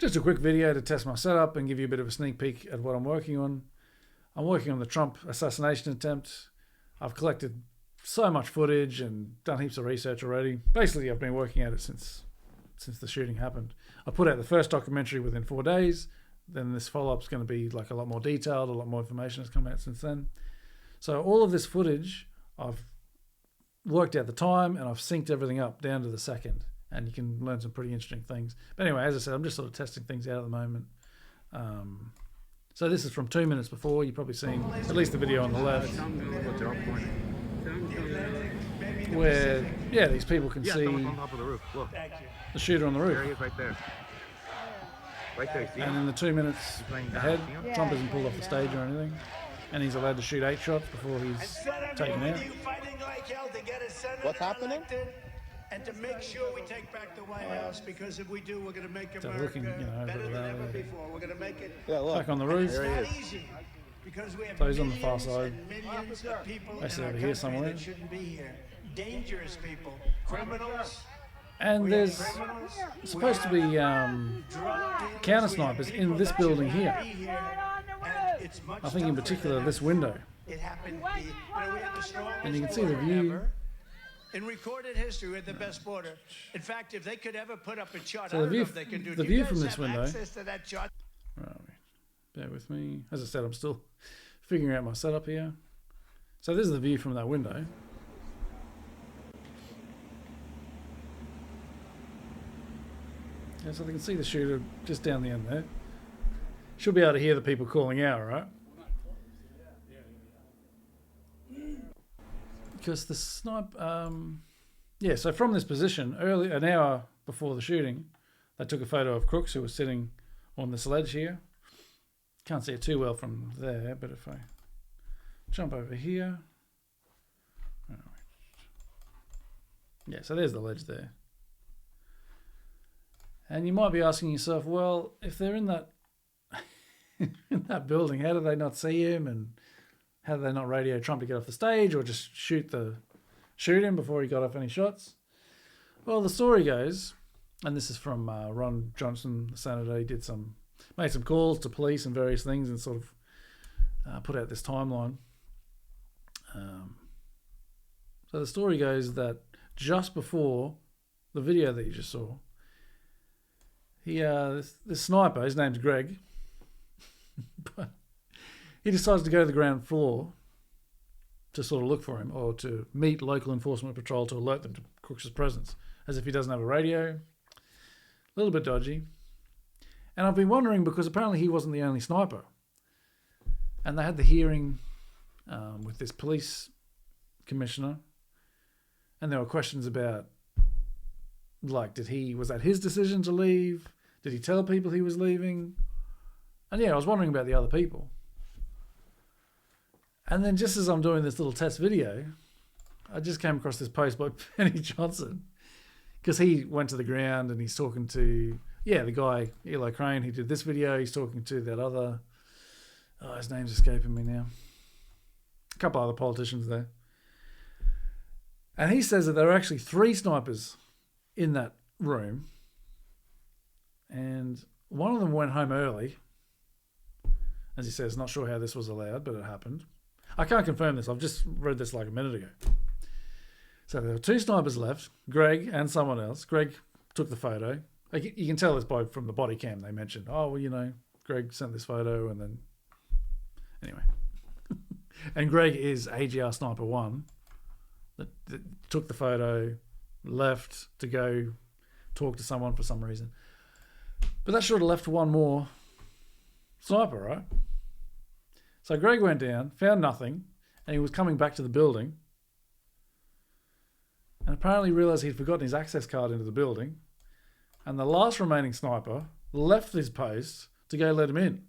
Just a quick video to test my setup and give you a bit of a sneak peek at what I'm working on. I'm working on the Trump assassination attempt. I've collected so much footage and done heaps of research already. Basically, I've been working at it since the shooting happened. I put out the first documentary within 4 days. Then this follow-up is going to be like a lot more detailed, a lot more information has come out since then. So all of this footage, I've worked out the time and I've synced everything up down to the second. And you can learn some pretty interesting things. But anyway, as I said, I'm just sort of testing things out at the moment. So this is from 2 minutes before. You've probably seen at least the video on the left, where these people can see on top of the roof. Look. The shooter on the roof. There he is, right there. Right there. See and in the 2 minutes ahead, Trump isn't pulled off the stage or anything, and he's allowed to shoot 8 shots before he's taken out. What's happening? And to make sure we take back the White House, because if we do, we're going to make America better than ever before. We're going to make it back on the roof. It's not easy, because we have So he's on the far side. millions of people in our Basically over country here somewhere. that shouldn't be here. Dangerous people, criminals. And there's supposed to be counter snipers in this building here. I think in particular this window. And you can see the view. In recorded history, we're the best border. In fact, if they could ever put up a chart, So I don't know if they can do. the Do view you from guys this have window. access to that chart? Right, bear with me. As I said, I'm still figuring out my setup here. So this is the view from that window. Yeah, so they can see the shooter just down the end there. Should be able to hear the people calling out, right? Because the snipe, so from this position, early an hour before the shooting, they took a photo of Crooks, who was sitting on this ledge here. Can't see it too well from there, but if I jump over here, yeah, so there's the ledge there. And you might be asking yourself, well, if they're in that in that building, how do they not see him, and how did they not radio Trump to get off the stage, or just shoot him before he got off any shots? Well, the story goes, and this is from Ron Johnson, the senator. He made some calls to police and various things, and sort of put out this timeline. So the story goes that just before the video that you just saw, this sniper, his name's Greg, but he decides to go to the ground floor to sort of look for him, or to meet local enforcement patrol to alert them to Crooks' presence, as if he doesn't have a radio. A little bit dodgy. And I've been wondering, because apparently he wasn't the only sniper. And they had the hearing with this police commissioner, and there were questions about, like, was that his decision to leave? Did he tell people he was leaving? And I was wondering about the other people. And then just as I'm doing this little test video, I just came across this post by Penny Johnson, because he went to the ground and he's talking to, the guy, Eli Crane, who did this video. He's talking to that other, his name's escaping me now. A couple other politicians there. And he says that there are actually 3 snipers in that room, and one of them went home early. As he says, not sure how this was allowed, but it happened. I can't confirm this. I've just read this like a minute ago. So there were 2 snipers left, Greg and someone else. Greg took the photo. You can tell this from the body cam. They mentioned, Greg sent this photo, and then anyway. And Greg is AGR Sniper 1 that took the photo, left to go talk to someone for some reason. But that should have left one more sniper, right? So Greg went down, found nothing, and he was coming back to the building, and apparently realised he'd forgotten his access card into the building, and the last remaining sniper left his post to go let him in.